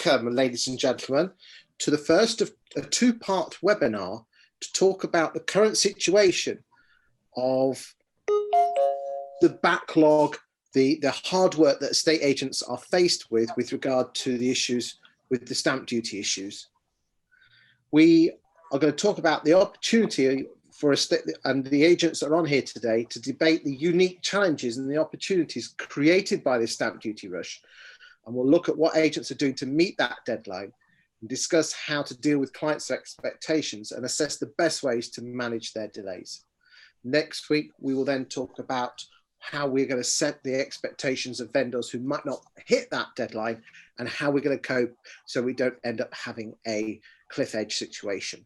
Welcome, ladies and gentlemen, to the first of a two-part webinar to talk about the current situation of the backlog, the hard work that estate agents are faced with regard to the issues with the stamp duty issues. We are going to talk about the opportunity for estate and the agents that are on here today to debate the unique challenges and the opportunities created by this stamp duty rush. And we'll look at what agents are doing to meet that deadline and discuss how to deal with clients' expectations and assess the best ways to manage their delays. Next week, we will then talk about how we're going to set the expectations of vendors who might not hit that deadline and how we're going to cope so we don't end up having a cliff edge situation.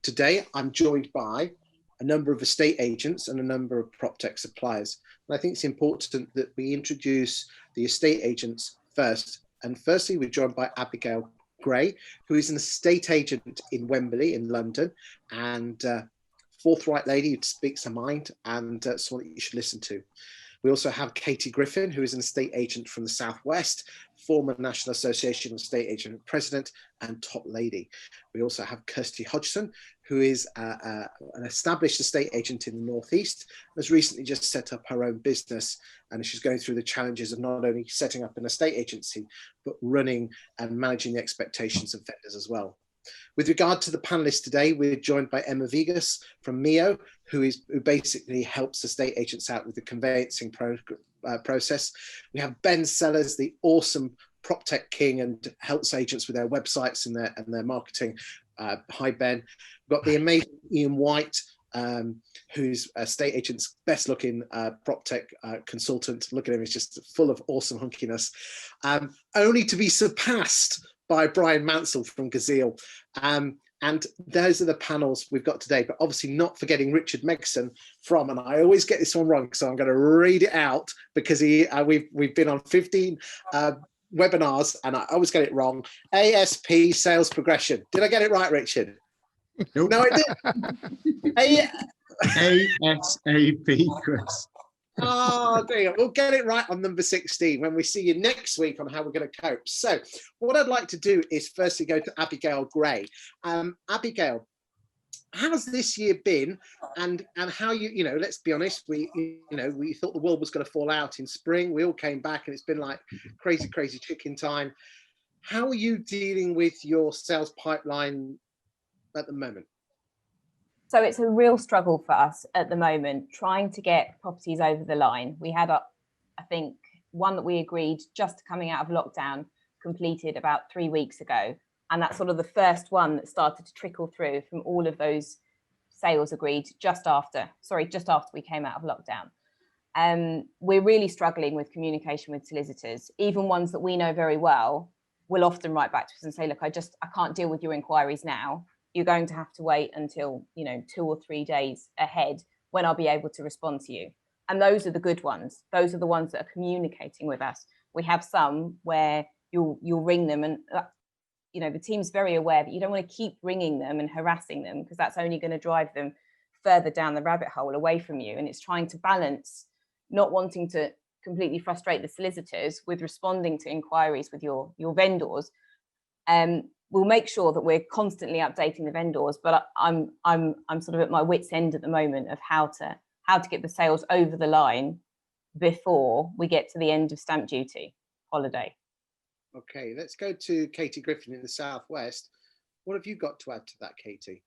Today, I'm joined by a number of estate agents and a number of prop tech suppliers. And I think it's important that we introduce the estate agents first. And firstly, we're joined by Abigail Gray, who is an estate agent in Wembley in London, and forthright lady who speaks her mind, and someone that you should listen to. We also have Katie Griffin, who is an estate agent from the Southwest, former National Association of Estate Agent President and top lady. We also have Kirsty Hodgson, who is an established estate agent in the Northeast, has recently just set up her own business, and she's going through the challenges of not only setting up an estate agency, but running and managing the expectations of vendors as well. With regard to the panelists today, we're joined by Emma Vegas from MIO, who basically helps estate agents out with the conveyancing process. We have Ben Sellers, the awesome prop tech king, and helps agents with their websites and their marketing. Hi, Ben. We've got the amazing Ian White, who's estate agent's best looking prop tech consultant. Look at him, he's just full of awesome hunkiness. Only to be surpassed by Brian Mansell from Gazelle. And those are the panels we've got today, but obviously not forgetting Richard Megson from, and I always get this one wrong, so I'm going to read it out because we've been on 15 webinars and I always get it wrong. ASP Sales Progression. Did I get it right, Richard? Nope. No, I did. ASAP, Chris. Oh, there you go. We'll get it right on number 16 when we see you next week on how we're going to cope. So what I'd like to do is firstly go to Abigail Gray. Abigail, how's this year been, and how you know, let's be honest, we thought the world was going to fall out in spring. We all came back and it's been like crazy chicken time. How are you dealing with your sales pipeline at the moment? So it's a real struggle for us at the moment, trying to get properties over the line. We had, I think, one that we agreed just coming out of lockdown completed about 3 weeks ago. And that's sort of the first one that started to trickle through from all of those sales agreed just after we came out of lockdown. We're really struggling with communication with solicitors. Even ones that we know very well will often write back to us and say, look, I can't deal with your inquiries now. You're going to have to wait until, 2 or 3 days ahead when I'll be able to respond to you. And those are the good ones. Those are the ones that are communicating with us. We have some where you'll ring them and, the team's very aware that you don't want to keep ringing them and harassing them because that's only going to drive them further down the rabbit hole away from you. And it's trying to balance not wanting to completely frustrate the solicitors with responding to inquiries with your vendors. We'll make sure that we're constantly updating the vendors, but I'm sort of at my wit's end at the moment of how to get the sales over the line before we get to the end of stamp duty holiday. Okay, let's go to Katie Griffin in the Southwest. What have you got to add to that, Katie?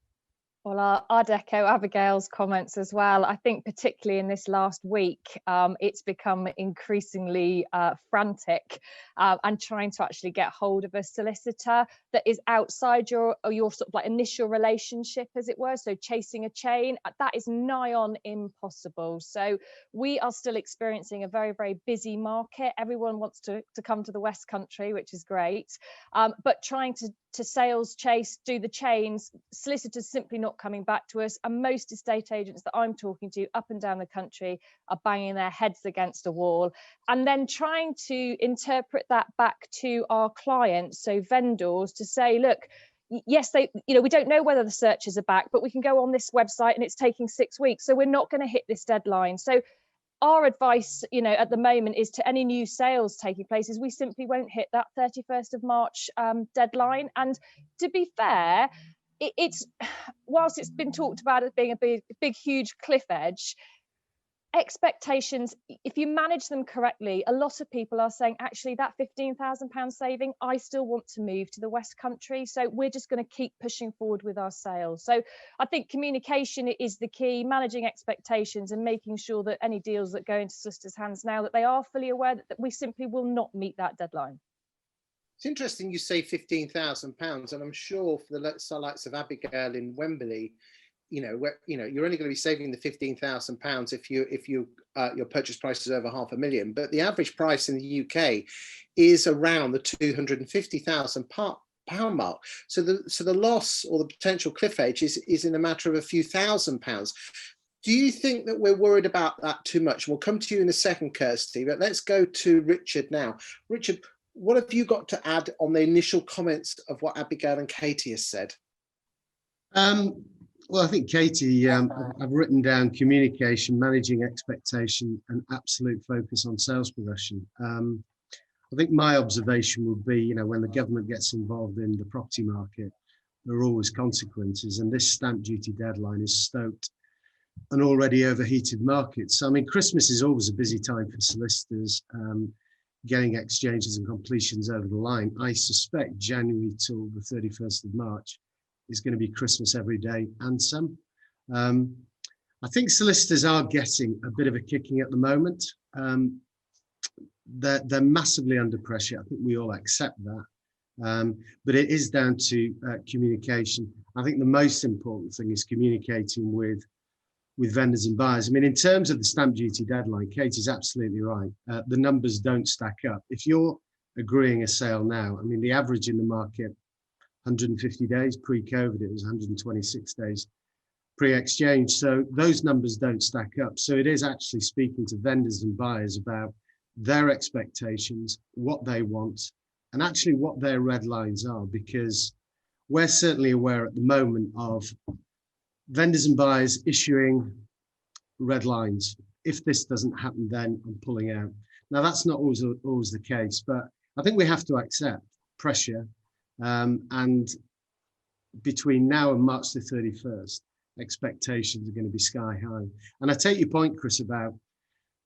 Well, I'd echo Abigail's comments as well. I think particularly in this last week, it's become increasingly frantic and trying to actually get hold of a solicitor that is outside your sort of like initial relationship, as it were. So chasing a chain, that is nigh on impossible. So we are still experiencing a very, very busy market. Everyone wants to come to the West Country, which is great. But trying to sales chase, do the chains, solicitors simply not coming back to us, and most estate agents that I'm talking to up and down the country are banging their heads against a wall, and then trying to interpret that back to our clients, so vendors, to say, look, yes, we don't know whether the searches are back, but we can go on this website and it's taking 6 weeks, so we're not going to hit this deadline. So our advice, at the moment is to any new sales taking place is we simply won't hit that 31st of March deadline. And to be fair, it's whilst it's been talked about as being a big, huge cliff edge, expectations, if you manage them correctly, a lot of people are saying, actually, that £15,000 saving, I still want to move to the West Country. So we're just going to keep pushing forward with our sales. So I think communication is the key, managing expectations and making sure that any deals that go into solicitors' hands now, that they are fully aware that we simply will not meet that deadline. It's interesting you say £15,000, and I'm sure for the likes of Abigail in Wembley, you're only going to be saving the £15,000 if your purchase price is over £500,000. But the average price in the UK is around the £250,000 mark. So the loss or the potential cliff edge is in a matter of a few £1,000s. Do you think that we're worried about that too much? We'll come to you in a second, Kirsty, but let's go to Richard now. Richard, what have you got to add on the initial comments of what Abigail and Katie has said? Well, I think, Katie, I've written down communication, managing expectation, and absolute focus on sales progression. I think my observation would be, when the government gets involved in the property market, there are always consequences, and this stamp duty deadline has stoked an already overheated market. So, Christmas is always a busy time for solicitors, getting exchanges and completions over the line. I suspect January till the 31st of March is going to be Christmas every day and some. I think solicitors are getting a bit of a kicking at the moment. They're massively under pressure. I think we all accept that. But it is down to communication. I think the most important thing is communicating with vendors and buyers. In terms of the stamp duty deadline, Katie's absolutely right. The numbers don't stack up. If you're agreeing a sale now, the average in the market, 150 days pre-COVID, it was 126 days pre-exchange. So those numbers don't stack up. So it is actually speaking to vendors and buyers about their expectations, what they want, and actually what their red lines are, because we're certainly aware at the moment of vendors and buyers issuing red lines. If this doesn't happen, then I'm pulling out. Now, that's not always the case, but I think we have to accept pressure. And between now and March the 31st, expectations are going to be sky high. And I take your point, Chris, about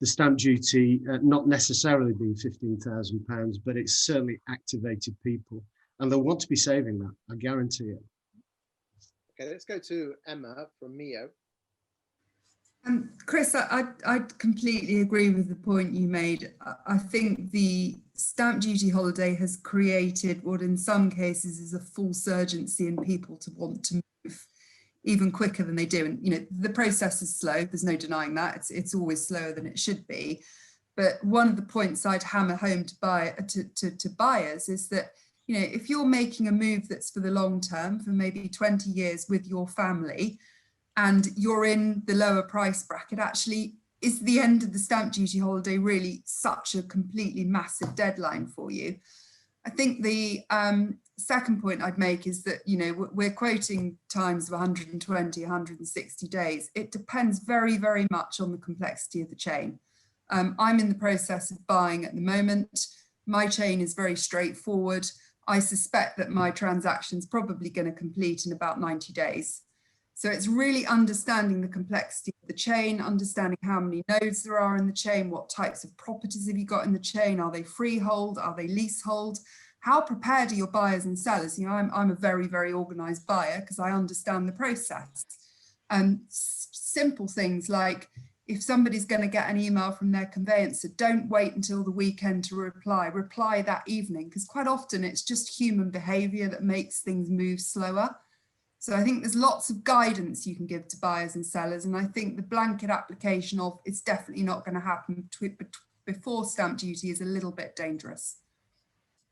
the stamp duty not necessarily being £15,000, but it's certainly activated people, and they'll want to be saving that, I guarantee it. Okay, let's go to Emma from Mio. Chris, I completely agree with the point you made. I think the stamp duty holiday has created what in some cases is a false urgency in people to want to move even quicker than they do. And the process is slow, there's no denying that. It's always slower than it should be. But one of the points I'd hammer home to buyers is that if you're making a move that's for the long term, for maybe 20 years with your family, and you're in the lower price bracket, actually, is the end of the stamp duty holiday really such a completely massive deadline for you? I think the second point I'd make is that, we're quoting times of 120, 160 days. It depends very, very much on the complexity of the chain. I'm in the process of buying at the moment. My chain is very straightforward. I suspect that my transaction's probably going to complete in about 90 days. So it's really understanding the complexity of the chain, understanding how many nodes there are in the chain, what types of properties have you got in the chain, are they freehold, are they leasehold, how prepared are your buyers and sellers? I'm a very, very organised buyer because I understand the process. Simple things like, if somebody's going to get an email from their conveyancer, don't wait until the weekend to reply that evening, because quite often it's just human behaviour that makes things move slower. So I think there's lots of guidance you can give to buyers and sellers. And I think the blanket application of it's definitely not going to happen before stamp duty is a little bit dangerous.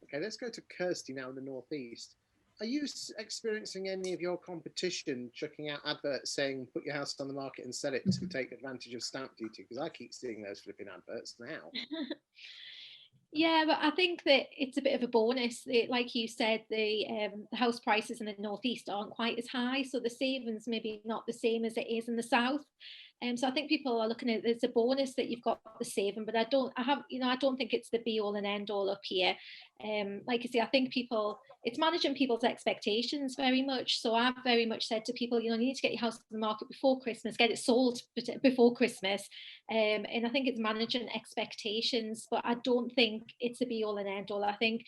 Okay, let's go to Kirsty now in the Northeast. Are you experiencing any of your competition chucking out adverts saying, put your house on the market and sell it to take advantage of stamp duty? Because I keep seeing those flipping adverts now. Yeah, but I think that it's a bit of a bonus. Like you said, the house prices in the Northeast aren't quite as high, so the savings maybe not the same as it is in the South. So I think people are looking at it as a bonus that you've got the saving, but I don't think it's the be all and end all up here. Like I say, I think it's managing people's expectations very much. So I've very much said to people, you need to get your house on the market before Christmas, get it sold before Christmas. And I think it's managing expectations, but I don't think it's the be all and end all. I think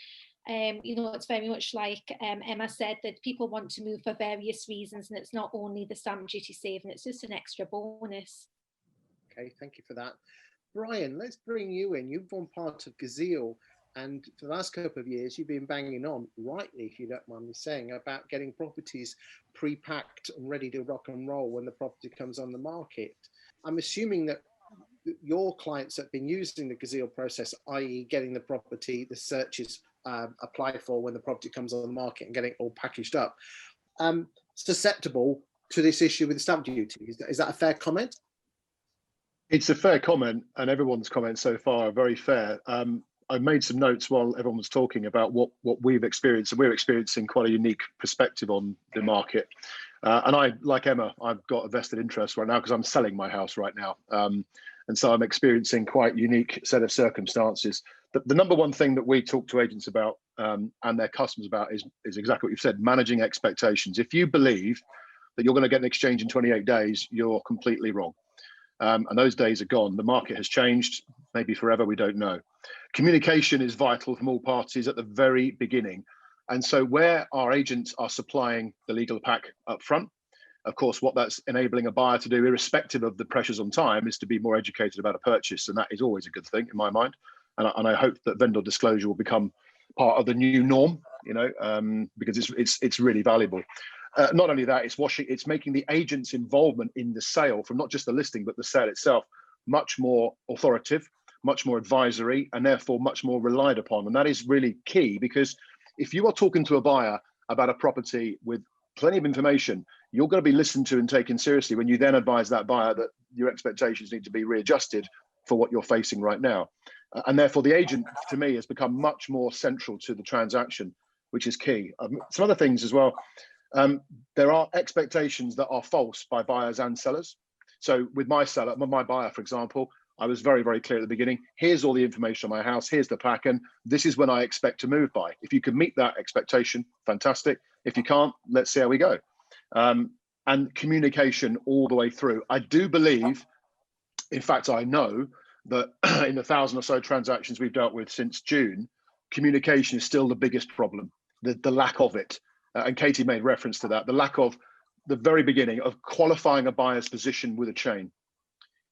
it's very much like Emma said, that people want to move for various reasons, and it's not only the stamp duty saving, it's just an extra bonus. Okay, thank you for that. Brian, let's bring you in. You've been part of Gazelle, and for the last couple of years, you've been banging on, rightly, if you don't mind me saying, about getting properties pre-packed and ready to rock and roll when the property comes on the market. I'm assuming that your clients have been using the Gazelle process, i.e. getting the property, the searches applied for when the property comes on the market and getting it all packaged up, susceptible to this issue with the stamp duty. Is that a fair comment? It's a fair comment, and everyone's comments so far are very fair. I made some notes while everyone was talking about what we've experienced, and we're experiencing quite a unique perspective on the market. And I, like Emma, I've got a vested interest right now because I'm selling my house right now. And so I'm experiencing quite a unique set of circumstances. The number one thing that we talk to agents about and their customers about is exactly what you've said, managing expectations. If you believe that you're going to get an exchange in 28 days, you're completely wrong. And those days are gone. The market has changed, maybe forever, we don't know. Communication is vital from all parties at the very beginning. And so where our agents are supplying the legal pack up front, of course, what that's enabling a buyer to do, irrespective of the pressures on time, is to be more educated about a purchase. And that is always a good thing in my mind. And I hope that vendor disclosure will become part of the new norm, because it's really valuable. Not only that, it's making the agent's involvement in the sale, from not just the listing, but the sale itself, much more authoritative, much more advisory, and therefore much more relied upon. And that is really key, because if you are talking to a buyer about a property with plenty of information, you're going to be listened to and taken seriously when you then advise that buyer that your expectations need to be readjusted for what you're facing right now. And therefore the agent, to me, has become much more central to the transaction, which is key. Some other things as well. There are expectations that are false by buyers and sellers. So with my buyer, for example, I was very, very clear at the beginning. Here's all the information on my house. Here's the pack, and this is when I expect to move by. If you can meet that expectation, fantastic. If you can't, let's see how we go. And communication all the way through. I do believe, in fact, I know that in the 1,000 or so transactions we've dealt with since June, communication is still the biggest problem, the lack of it. And Katie made reference to that, the lack of the very beginning of qualifying a buyer's position with a chain.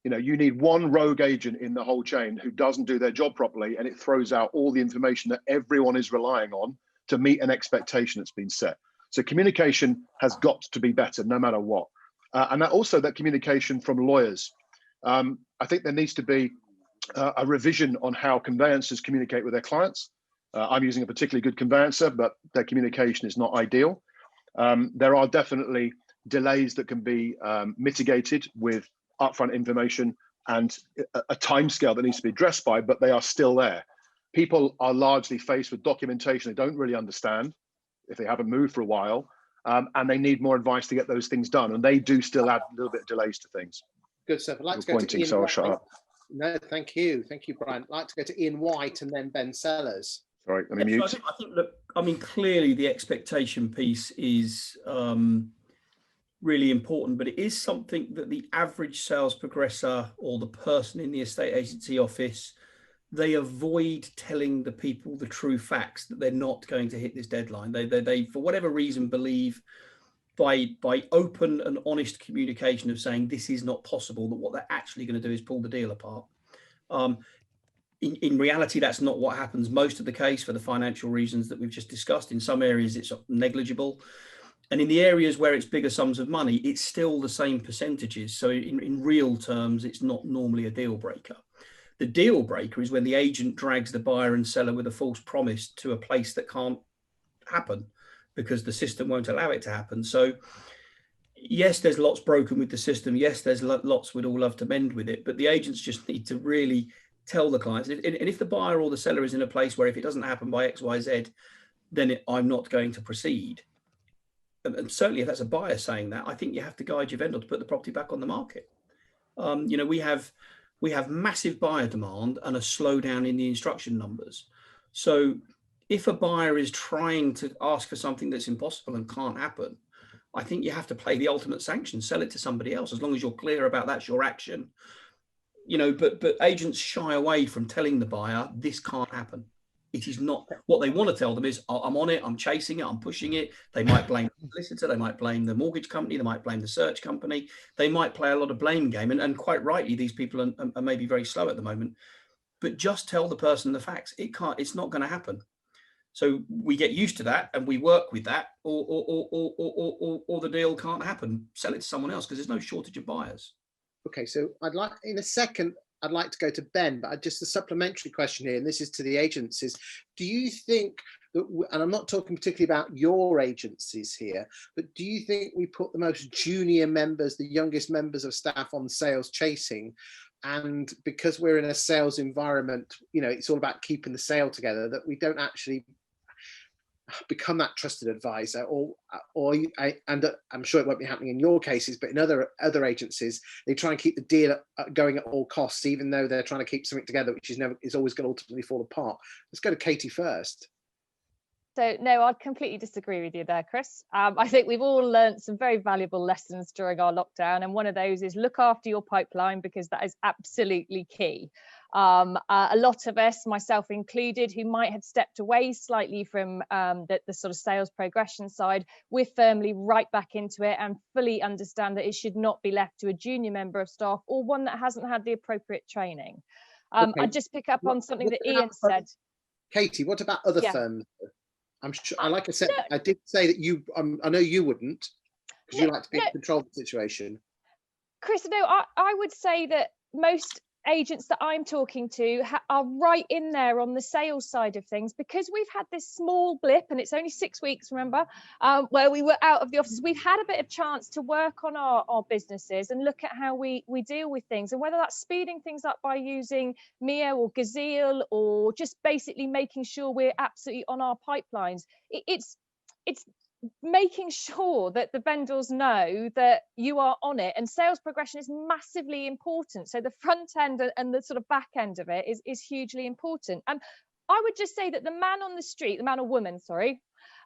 You need one rogue agent in the whole chain who doesn't do their job properly, and it throws out all the information that everyone is relying on to meet an expectation that's been set. So communication has got to be better no matter what. And that communication from lawyers. I think there needs to be a revision on how conveyancers communicate with their clients. I'm using a particularly good conveyancer, but their communication is not ideal. There are definitely delays that can be mitigated with upfront information and a timescale that needs to be addressed by, but they are still there. People are largely faced with documentation they don't really understand if they haven't moved for a while, and they need more advice to get those things done. And they do still add a little bit of delays to things. Good stuff. I'd like to go to Ian. So I'll shut up. No, thank you, Brian. I'd like to go to Ian White and then Ben Sellers. Sorry, let me mute. So I think, look, clearly the expectation piece is really important, but it is something that the average sales progressor or the person in the estate agency office, they avoid telling the people the true facts, that they're not going to hit this deadline. They for whatever reason, believe by open and honest communication of saying this is not possible, that what they're actually going to do is pull the deal apart. In reality, that's not what happens most of the case, for the financial reasons that we've just discussed. In some areas, it's negligible. And in the areas where it's bigger sums of money, it's still the same percentages. So in real terms, it's not normally a deal breaker. The deal breaker is when the agent drags the buyer and seller with a false promise to a place that can't happen because the system won't allow it to happen. So yes, there's lots broken with the system. Yes, there's lots we'd all love to mend with it, but the agents just need to really tell the clients. And if the buyer or the seller is in a place where if it doesn't happen by X, Y, Z, then I'm not going to proceed. And certainly if that's a buyer saying that, I think you have to guide your vendor to put the property back on the market. You know, we have massive buyer demand and a slowdown in the instruction numbers. So if a buyer is trying to ask for something that's impossible and can't happen, I think you have to play the ultimate sanction, sell it to somebody else, as long as you're clear about that's your action. You know, but agents shy away from telling the buyer this can't happen. It is not what they want to tell them is, I'm on it, I'm chasing it, I'm pushing it. They might blame the solicitor, they might blame the mortgage company, they might blame the search company, they might play a lot of blame game. And quite rightly, these people are maybe very slow at the moment. But just tell the person the facts. It's not going to happen. So we get used to that and we work with that, or the deal can't happen. Sell it to someone else, because there's no shortage of buyers. Okay, so I'd like, in a second, I'd like to go to Ben, but just a supplementary question here, and this is to the agencies. Do you think that, and I'm not talking particularly about your agencies here, but do you think we put the most junior members, the youngest members of staff on sales chasing? And because we're in a sales environment, you know, it's all about keeping the sale together, that we don't actually become that trusted advisor, and I'm sure it won't be happening in your cases, but in other agencies, they try and keep the deal going at all costs, even though they're trying to keep something together, which is always going to ultimately fall apart. Let's go to Katie first. So no, I'd completely disagree with you there, Chris. I think we've all learned some very valuable lessons during our lockdown, and one of those is look after your pipeline, because that is absolutely key. A lot of us, myself included, who might have stepped away slightly from the sort of sales progression side, we're firmly right back into it and fully understand that it should not be left to a junior member of staff or one that hasn't had the appropriate training. Okay. I'd just pick up on something that Ian said. Katie, what about other firms? I'm sure, like I said, I did say that you, I know you wouldn't, because you like to be in control of the situation. Chris, no, I would say that most agents that I'm talking to are right in there on the sales side of things, because we've had this small blip, and it's only 6 weeks, remember, where we were out of the office. We've had a bit of chance to work on our businesses and look at how we deal with things, and whether that's speeding things up by using Mio or Gazelle, or just basically making sure we're absolutely on our pipelines. It's making sure that the vendors know that you are on it, and sales progression is massively important. So the front end and the sort of back end of it is hugely important. And I would just say that the man on the street, the man or woman, sorry,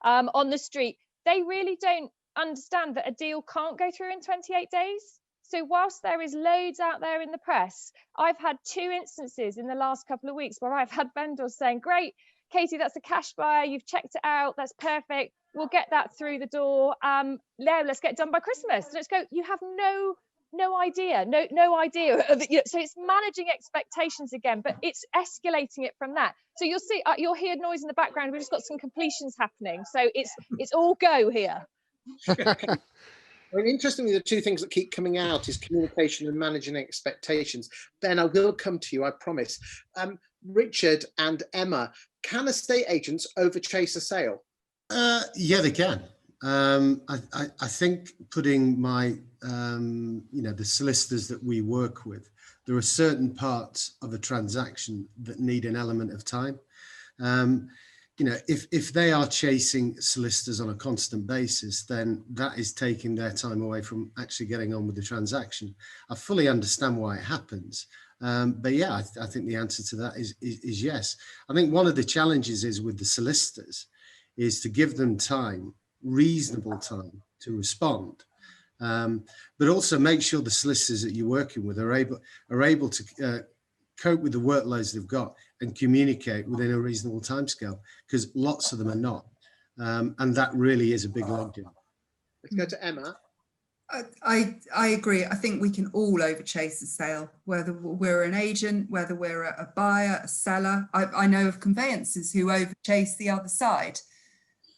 on the street, they really don't understand that a deal can't go through in 28 days. So whilst there is loads out there in the press, I've had 2 instances in the last couple of weeks where I've had vendors saying, great, Katie, that's a cash buyer, you've checked it out, that's perfect, we'll get that through the door, now let's get it done by Christmas. Let's go. You have no idea, no idea of it. So it's managing expectations again, but it's escalating it from that. So you'll see, you'll hear noise in the background, we've just got some completions happening, so it's all go here. I mean, interestingly, the 2 things that keep coming out is communication and managing expectations. Ben, I will come to you, I promise. Richard and Emma, can estate agents overchase a sale? Yeah, they can. I think putting my, the solicitors that we work with, there are certain parts of a transaction that need an element of time. If they are chasing solicitors on a constant basis, then that is taking their time away from actually getting on with the transaction. I fully understand why it happens. But yeah, I think the answer to that is yes. I think one of the challenges is with the solicitors is to give them time, reasonable time to respond, but also make sure the solicitors that you're working with are able to cope with the workloads they've got and communicate within a reasonable timescale, because lots of them are not, and that really is a big logjam. Let's go to Emma. I agree. I think we can all overchase a sale, whether we're an agent, whether we're a buyer, a seller. I know of conveyancers who overchase the other side.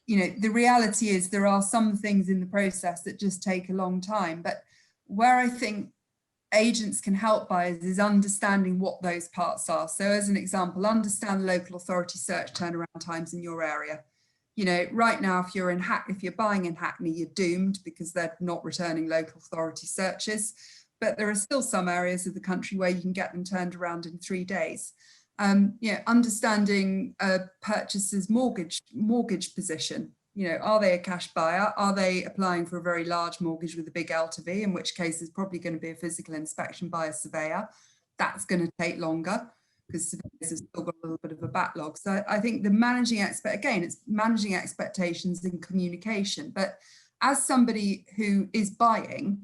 The reality is there are some things in the process that just take a long time, but where I think agents can help buyers is understanding what those parts are. So as an example, understand local authority search turnaround times in your area. Right now, if you're buying in Hackney, you're doomed because they're not returning local authority searches. But there are still some areas of the country where you can get them turned around in 3 days. Understanding a purchaser's mortgage position. You know, are they a cash buyer? Are they applying for a very large mortgage with a big LTV, in which case there's probably going to be a physical inspection by a surveyor. That's going to take longer because surveyors have still got a little bit of a backlog. So I think the it's managing expectations and communication. But as somebody who is buying,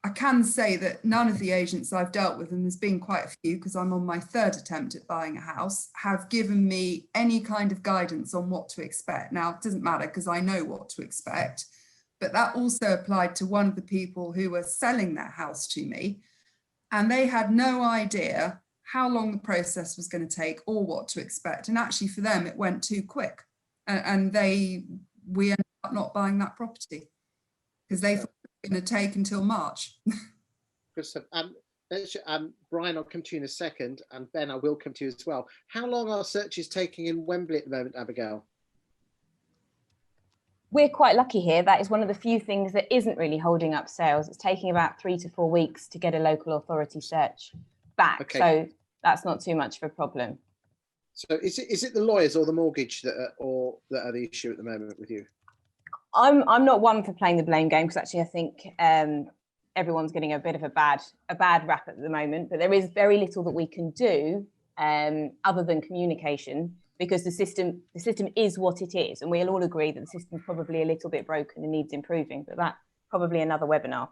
I can say that none of the agents I've dealt with, and there's been quite a few because I'm on my third attempt at buying a house, have given me any kind of guidance on what to expect. Now, it doesn't matter because I know what to expect, but that also applied to one of the people who were selling their house to me, and they had no idea how long the process was going to take or what to expect. And actually for them, it went too quick, and we ended up not buying that property because they thought going to take until March. Brian, I'll come to you in a second, and Ben, I will come to you as well. How long are searches taking in Wembley at the moment, Abigail? We're quite lucky here. That is one of the few things that isn't really holding up sales. It's taking about 3 to 4 weeks to get a local authority search back. Okay. So that's not too much of a problem. So is it the lawyers or the mortgage that are the issue at the moment with you? I'm not one for playing the blame game, because actually I think everyone's getting a bit of a bad rap at the moment, but there is very little that we can do other than communication, because the system is what it is, and we'll all agree that the system's probably a little bit broken and needs improving, but that's probably another webinar.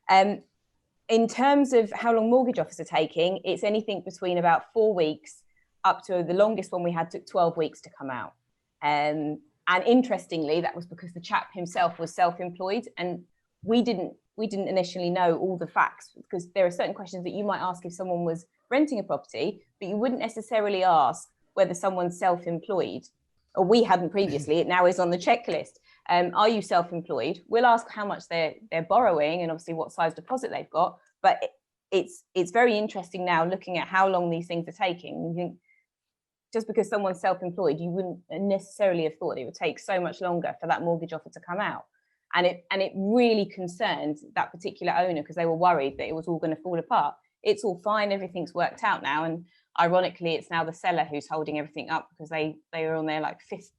In terms of how long mortgage offers are taking, it's anything between about 4 weeks up to the longest one we had took 12 weeks to come out. And interestingly, that was because the chap himself was self-employed, and we didn't initially know all the facts, because there are certain questions that you might ask if someone was renting a property, but you wouldn't necessarily ask whether someone's self-employed, or we hadn't previously. It now is on the checklist. Are you self-employed? We'll ask how much they're borrowing and obviously what size deposit they've got. But it's very interesting now looking at how long these things are taking. You think, just because someone's self-employed, you wouldn't necessarily have thought it would take so much longer for that mortgage offer to come out. And it really concerned that particular owner, because they were worried that it was all going to fall apart. It's all fine, everything's worked out now. And ironically, it's now the seller who's holding everything up, because they were on their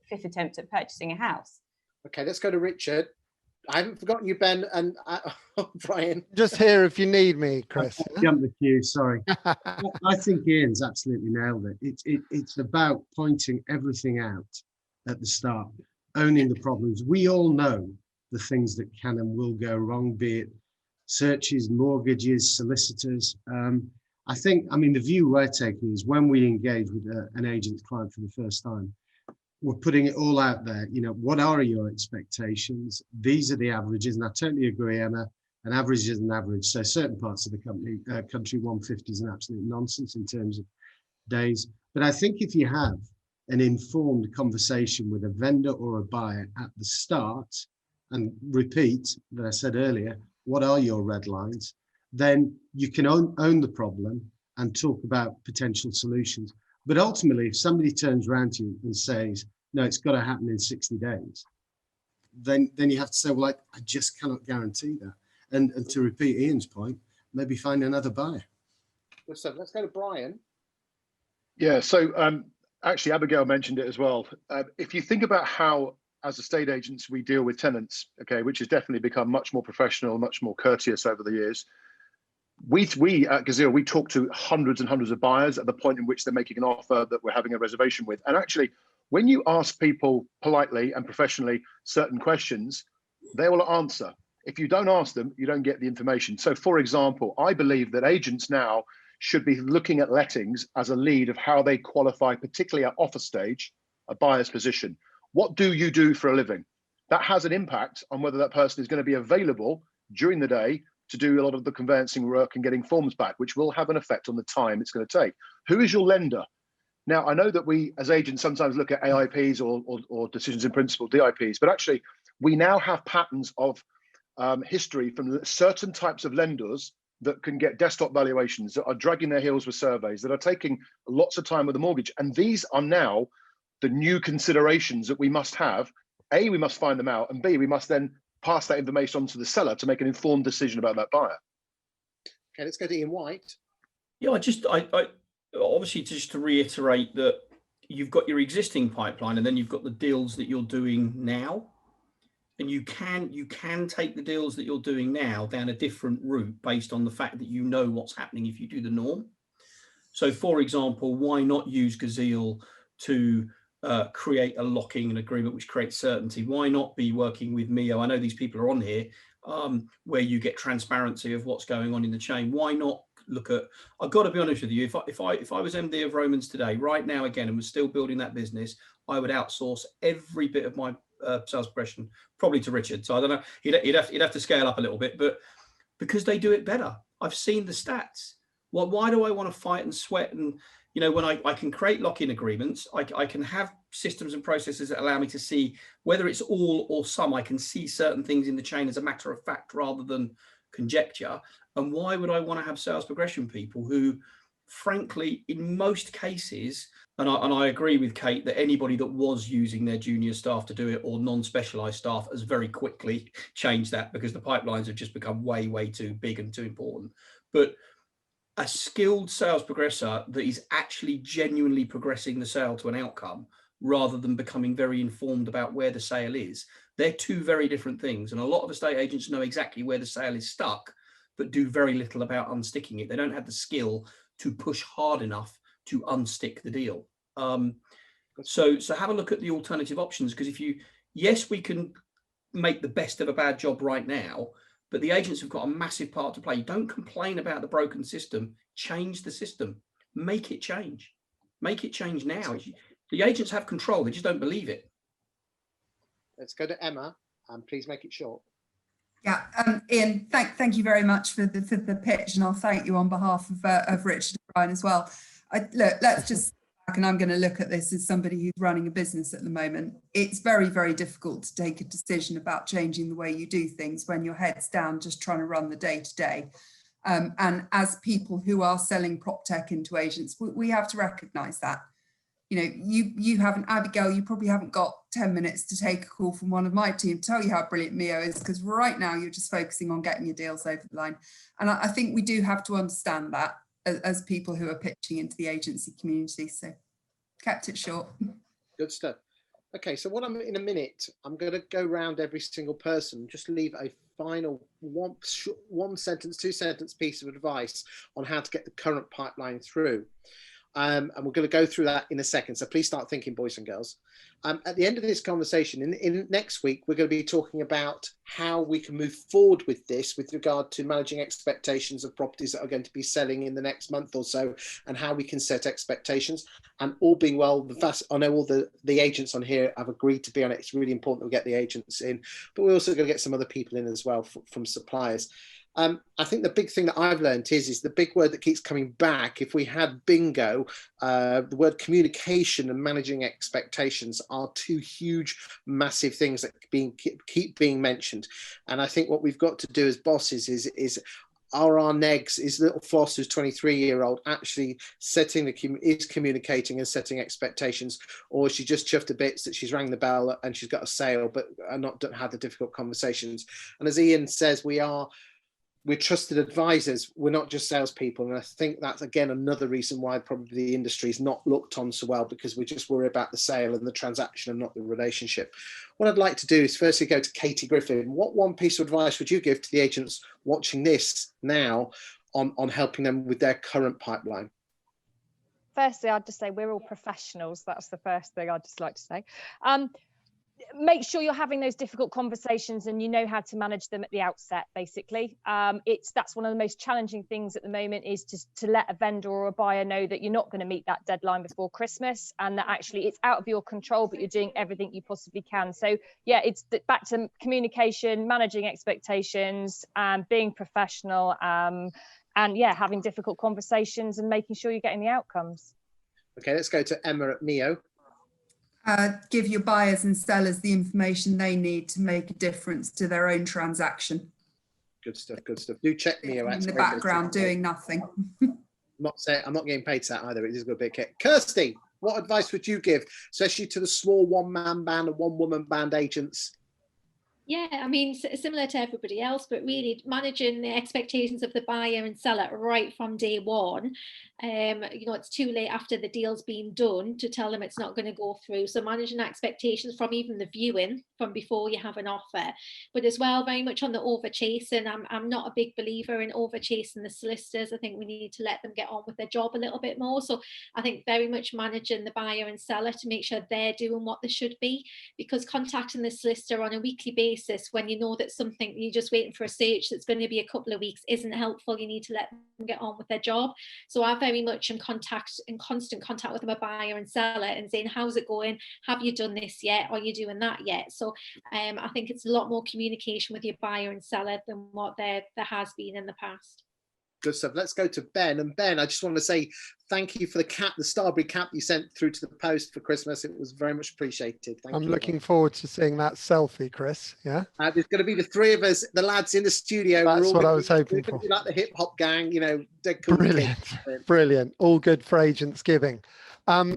fifth attempt at purchasing a house. Okay, let's go to Richard. I haven't forgotten you, Ben, and Brian. Just here if you need me, Chris. Jump the queue, sorry. I think Ian's absolutely nailed it. It's about pointing everything out at the start, owning the problems. We all know the things that can and will go wrong, be it searches, mortgages, solicitors. I mean, the view we're taking is when we engage with an agent's client for the first time, we're putting it all out there. You know, what are your expectations? These are the averages, and I totally agree, Emma. An average is an average. So certain parts of the country, 150 is an absolute nonsense in terms of days. But I think if you have an informed conversation with a vendor or a buyer at the start, and repeat that I said earlier, what are your red lines? Then you can own the problem and talk about potential solutions. But ultimately, if somebody turns around to you and says, no, it's got to happen in 60 days, then you have to say, well, I just cannot guarantee that. And to repeat Ian's point, maybe find another buyer. So let's go to Brian. Yeah, so actually, Abigail mentioned it as well. If you think about how, as estate agents, we deal with tenants, okay, which has definitely become much more professional, much more courteous over the years. We at Gazelle, we talk to hundreds and hundreds of buyers at the point in which they're making an offer that we're having a reservation with. And actually, when you ask people politely and professionally certain questions, they will answer. If you don't ask them, you don't get the information. So for example, I believe that agents now should be looking at lettings as a lead of how they qualify, particularly at offer stage, a buyer's position. What do you do for a living? That has an impact on whether that person is going to be available during the day to do a lot of the conveyancing work and getting forms back, which will have an effect on the time it's going to take. Who is your lender? Now, I know that we as agents sometimes look at AIPs or decisions in principle, DIPs, but actually we now have patterns of history from certain types of lenders that can get desktop valuations, that are dragging their heels with surveys, that are taking lots of time with the mortgage. And these are now the new considerations that we must have. A, we must find them out, and B, we must then pass that information on to the seller to make an informed decision about that buyer. Okay, let's go to Ian White. Yeah, I obviously just to reiterate that you've got your existing pipeline, and then you've got the deals that you're doing now. And you can take the deals that you're doing now down a different route based on the fact that you know what's happening if you do the norm. So, for example, why not use Gazelle to create a lock-in agreement which creates certainty? Why not be working with Mio? I know these people are on here, where you get transparency of what's going on in the chain. Why not look at? I've got to be honest with you. If I was MD of Romans today, right now, again, and was still building that business, I would outsource every bit of my sales progression, probably to Richard. So I don't know. He'd have to scale up a little bit, but because they do it better. I've seen the stats. Well, why do I want to fight and sweat? And when I can create lock-in agreements, I can have systems and processes that allow me to see whether it's all or some. I can see certain things in the chain as a matter of fact rather than conjecture. And why would I want to have sales progression people who, frankly, in most cases, and I agree with Kate that anybody that was using their junior staff to do it or non-specialized staff has very quickly changed that because the pipelines have just become way, way too big and too important. But a skilled sales progressor that is actually genuinely progressing the sale to an outcome rather than becoming very informed about where the sale is, they're two very different things. And a lot of estate agents know exactly where the sale is stuck, but do very little about unsticking it. They don't have the skill to push hard enough to unstick the deal. So have a look at the alternative options, because yes, we can make the best of a bad job right now, but the agents have got a massive part to play. Don't complain about the broken system. Change the system. Make it change. Make it change now. The agents have control. They just don't believe it. Let's go to Emma, and please make it short. Yeah, Ian, thank you very much for the pitch, and I'll thank you on behalf of Richard and Brian as well. Look, let's just back, and I'm going to look at this as somebody who's running a business at the moment. It's very, very difficult to take a decision about changing the way you do things when your head's down just trying to run the day to day. And as people who are selling prop tech into agents, we have to recognise that. You haven't, Abigail, you probably haven't got 10 minutes to take a call from one of my team to tell you how brilliant Mio is, because right now you're just focusing on getting your deals over the line. And I think we do have to understand that as people who are pitching into the agency community. So kept it short. Good stuff. Okay, so in a minute, I'm going to go around every single person, just leave a final one sentence, 2 sentence piece of advice on how to get the current pipeline through. And we're going to go through that in a second. So please start thinking, boys and girls. At the end of this conversation, in next week, we're going to be talking about how we can move forward with this with regard to managing expectations of properties that are going to be selling in the next month or so, and how we can set expectations. And all being well, I know all the agents on here have agreed to be on it. It's really important that we get the agents in, but we're also going to get some other people in as well from suppliers. I think the big thing that I've learned is the big word that keeps coming back. If we had bingo, the word communication and managing expectations are 2 huge, massive things that keep being mentioned. And I think what we've got to do as bosses is are our negs, is little Floss, who's 23-year-old, actually is communicating and setting expectations, or is she just chuffed to bits that she's rang the bell and she's got a sale, but not had the difficult conversations? And as Ian says, we're trusted advisors. We're not just salespeople. And I think that's, again, another reason why probably the industry is not looked on so well, because we just worry about the sale and the transaction and not the relationship. What I'd like to do is firstly go to Katie Griffin. What one piece of advice would you give to the agents watching this now on helping them with their current pipeline? Firstly, I'd just say we're all professionals. That's the first thing I'd just like to say. Make sure you're having those difficult conversations and you know how to manage them at the outset, basically. That's one of the most challenging things at the moment, is just to let a vendor or a buyer know that you're not going to meet that deadline before Christmas, and that actually it's out of your control, but you're doing everything you possibly can. So yeah, it's back to communication, managing expectations, being professional, and yeah, having difficult conversations and making sure you're getting the outcomes. Okay, let's go to Emma at Mio. Give your buyers and sellers the information they need to make a difference to their own transaction. Good stuff, good stuff. Do check Mio out. In the background doing nothing. I'm not getting paid to that either. It is a good bit kit. Kirsty, what advice would you give, especially to the small one-man band and one-woman band agents? Yeah, I mean, similar to everybody else, but really managing the expectations of the buyer and seller right from day one. You know, it's too late after the deal's been done to tell them it's not going to go through. So managing expectations from even the viewing, from before you have an offer, but as well very much on the over chasing. I'm not a big believer in over chasing the solicitors. I think we need to let them get on with their job a little bit more. So I think very much managing the buyer and seller to make sure they're doing what they should be, because contacting the solicitor on a weekly basis when you know that something you're just waiting for a search that's going to be a couple of weeks isn't helpful. You need to let them get on with their job. So I very much in constant contact with my buyer and seller and saying, how's it going? Have you done this yet? Are you doing that yet? So I think it's a lot more communication with your buyer and seller than what there has been in the past. Good stuff. Let's go to Ben. And Ben, I just want to say thank you for the cap, the Starbury cap you sent through to the post for Christmas. It was very much appreciated. Thank you. I'm looking forward to seeing that selfie, Chris. Yeah. There's going to be the three of us, the lads in the studio. That's what I was hoping for. Like the hip hop gang, you know, dead cool. Brilliant. Brilliant. All good for agents giving.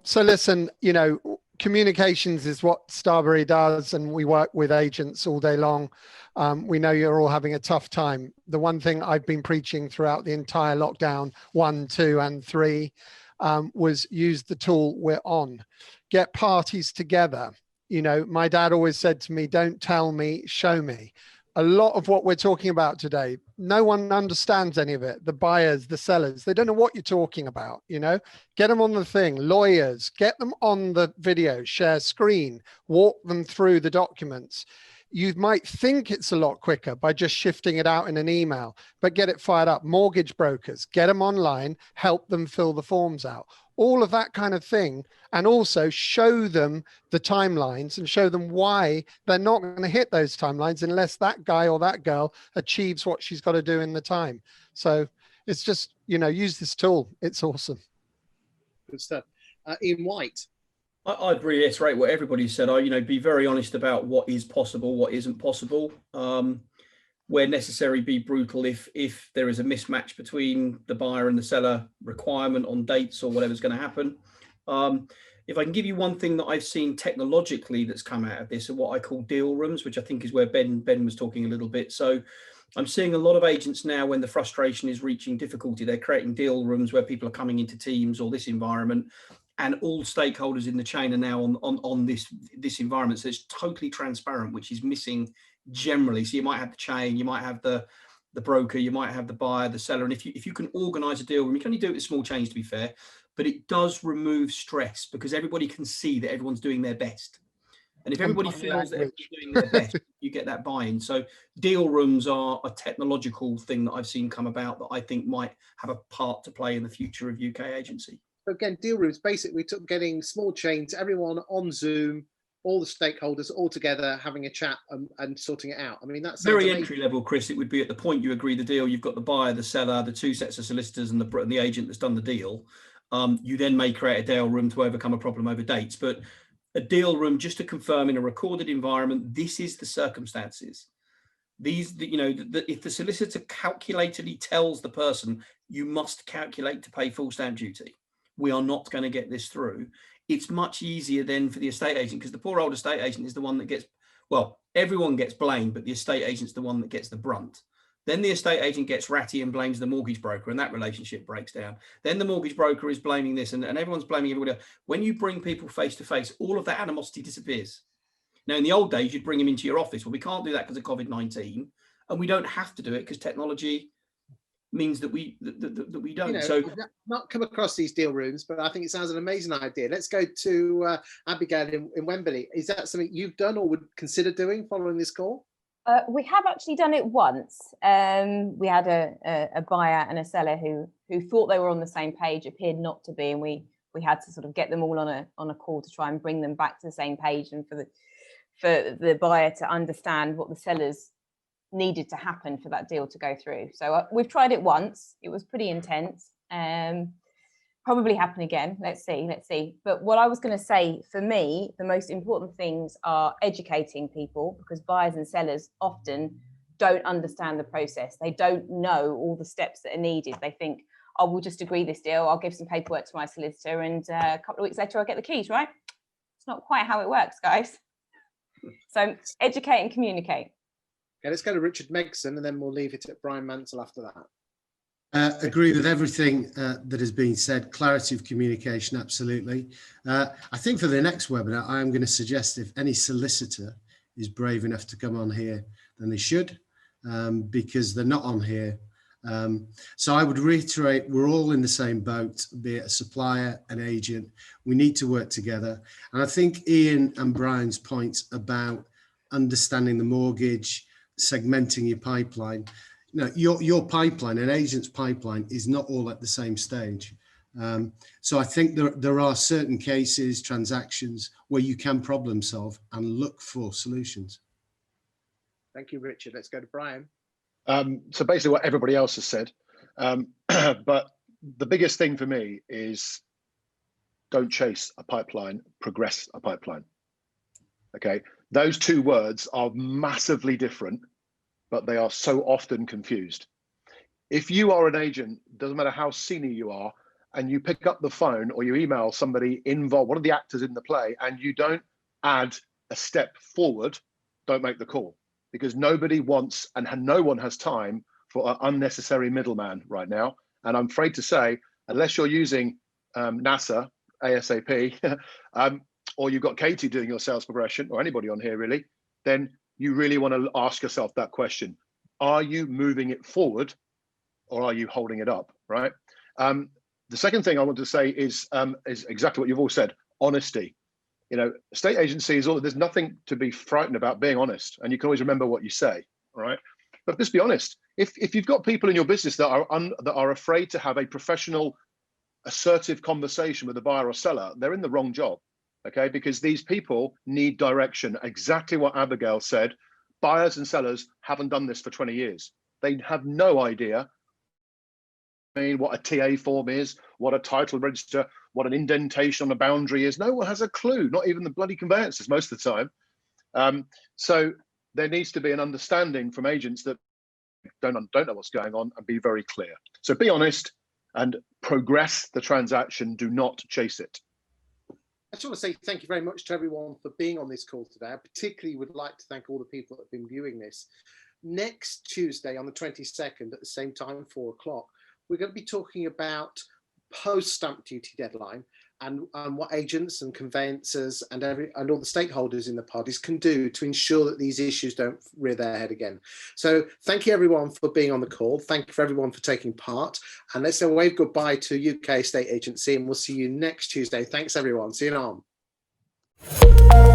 So listen, you know, communications is what Starbury does, and we work with agents all day long. We know you're all having a tough time. The one thing I've been preaching throughout the entire lockdown 1, 2, and 3 was use the tool we're on. Get parties together. You know, my dad always said to me, don't tell me, show me. A lot of what we're talking about today, no one understands any of it. The buyers, the sellers, they don't know what you're talking about, you know. Get them on the thing. Lawyers, get them on the video, share screen, walk them through the documents. You might think it's a lot quicker by just shifting it out in an email, but get it fired up. Mortgage brokers, get them online, help them fill the forms out. All of that kind of thing. And also show them the timelines and show them why they're not going to hit those timelines unless that guy or that girl achieves what she's got to do in the time. So it's just, you know, use this tool. It's awesome. Good stuff. Ian White. I'd reiterate what everybody said. You know, be very honest about what is possible, what isn't possible. Where necessary, be brutal if there is a mismatch between the buyer and the seller requirement on dates or whatever's going to happen. If I can give you one thing that I've seen technologically that's come out of this, are what I call deal rooms, which I think is where Ben was talking a little bit. So I'm seeing a lot of agents now, when the frustration is reaching difficulty, they're creating deal rooms where people are coming into Teams or this environment, and all stakeholders in the chain are now on this environment. So it's totally transparent, which is missing generally. So you might have the chain, you might have the broker, you might have the buyer, the seller. And if you can organize a deal room, you can only do it with small change, to be fair, but it does remove stress because everybody can see that everyone's doing their best. And if everybody feels that everyone's doing their best, you get that buy-in. So deal rooms are a technological thing that I've seen come about that I think might have a part to play in the future of UK agency. Again, deal rooms, basically getting small chains, everyone on Zoom, all the stakeholders all together, having a chat and sorting it out. I mean, that's very entry level, Chris. It would be at the point you agree the deal. You've got the buyer, the seller, the two sets of solicitors, and the agent that's done the deal. You then may create a deal room to overcome a problem over dates. But a deal room, just to confirm, in a recorded environment, this is the circumstances. If the solicitor calculatedly tells the person, you must calculate to pay full stamp duty, we are not going to get this through. It's much easier then for the estate agent, because the poor old estate agent is the one that gets, well, everyone gets blamed, but the estate agent's the one that gets the brunt. Then the estate agent gets ratty and blames the mortgage broker, and that relationship breaks down. Then the mortgage broker is blaming this, and everyone's blaming everybody else. When you bring people face to face, all of that animosity disappears. Now, in the old days, you'd bring them into your office. Well, we can't do that because of COVID-19, and we don't have to do it because technology means that we don't. You know, so I've not come across these deal rooms, but I think it sounds an amazing idea. Let's go to Abigail in Wembley. Is that something you've done or would consider doing following this call? We have actually done it once. We had a buyer and a seller who thought they were on the same page, appeared not to be, and we had to sort of get them all on a call to try and bring them back to the same page, and for the buyer to understand what the sellers needed to happen for that deal to go through. So we've tried it once. It was pretty intense. Probably happen again. Let's see. But what I was going to say, for me, the most important things are educating people, because buyers and sellers often don't understand the process. They don't know all the steps that are needed. They think, oh, we'll just agree this deal, I'll give some paperwork to my solicitor, and a couple of weeks later I'll get the keys, right? It's not quite how it works, guys. So educate and communicate. Okay, let's go to Richard Megson, and then we'll leave it at Brian Mansell after that. Agree with everything that has been said. Clarity of communication, absolutely. I think for the next webinar, I'm going to suggest if any solicitor is brave enough to come on here, then they should, because they're not on here. So I would reiterate, we're all in the same boat, be it a supplier, an agent. We need to work together. And I think Ian and Brian's points about understanding the mortgage, segmenting your pipeline, your pipeline, an agent's pipeline, is not all at the same stage. So I think there are certain cases, transactions, where you can problem solve and look for solutions. Thank you, Richard. Let's go to Brian. So basically what everybody else has said, but the biggest thing for me is don't chase a pipeline, progress a pipeline. Okay, those two words are massively different, but they are so often confused. If you are an agent, doesn't matter how senior you are, and you pick up the phone or you email somebody involved, one of the actors in the play, and you don't add a step forward, don't make the call, because nobody wants and no one has time for an unnecessary middleman right now. And I'm afraid to say, unless you're using NASA ASAP, or you've got Katie doing your sales progression, or anybody on here really, then you really want to ask yourself that question. Are you moving it forward, or are you holding it up, right? The second thing I want to say is exactly what you've all said, honesty. You know, estate agency is all, there's nothing to be frightened about being honest, and you can always remember what you say, all right? But just be honest. If you've got people in your business that are afraid to have a professional, assertive conversation with a buyer or seller, they're in the wrong job, okay? Because these people need direction. Exactly what Abigail said. Buyers and sellers haven't done this for 20 years. They have no idea what a TA form is, what a title register, what an indentation on a boundary is. No one has a clue, not even the bloody conveyancers most of the time. So there needs to be an understanding from agents that don't know what's going on, and be very clear. So be honest and progress the transaction. Do not chase it. I just want to say thank you very much to everyone for being on this call today. I particularly would like to thank all the people that have been viewing this. Next Tuesday on the 22nd at the same time, 4 o'clock, we're going to be talking about post-stamp duty deadline and what agents and conveyancers and all the stakeholders in the parties can do to ensure that these issues don't rear their head again. So thank you everyone for being on the call. Thank you for everyone for taking part. And let's say a wave goodbye to UK Estate Agency, and we'll see you next Tuesday. Thanks everyone. See you on.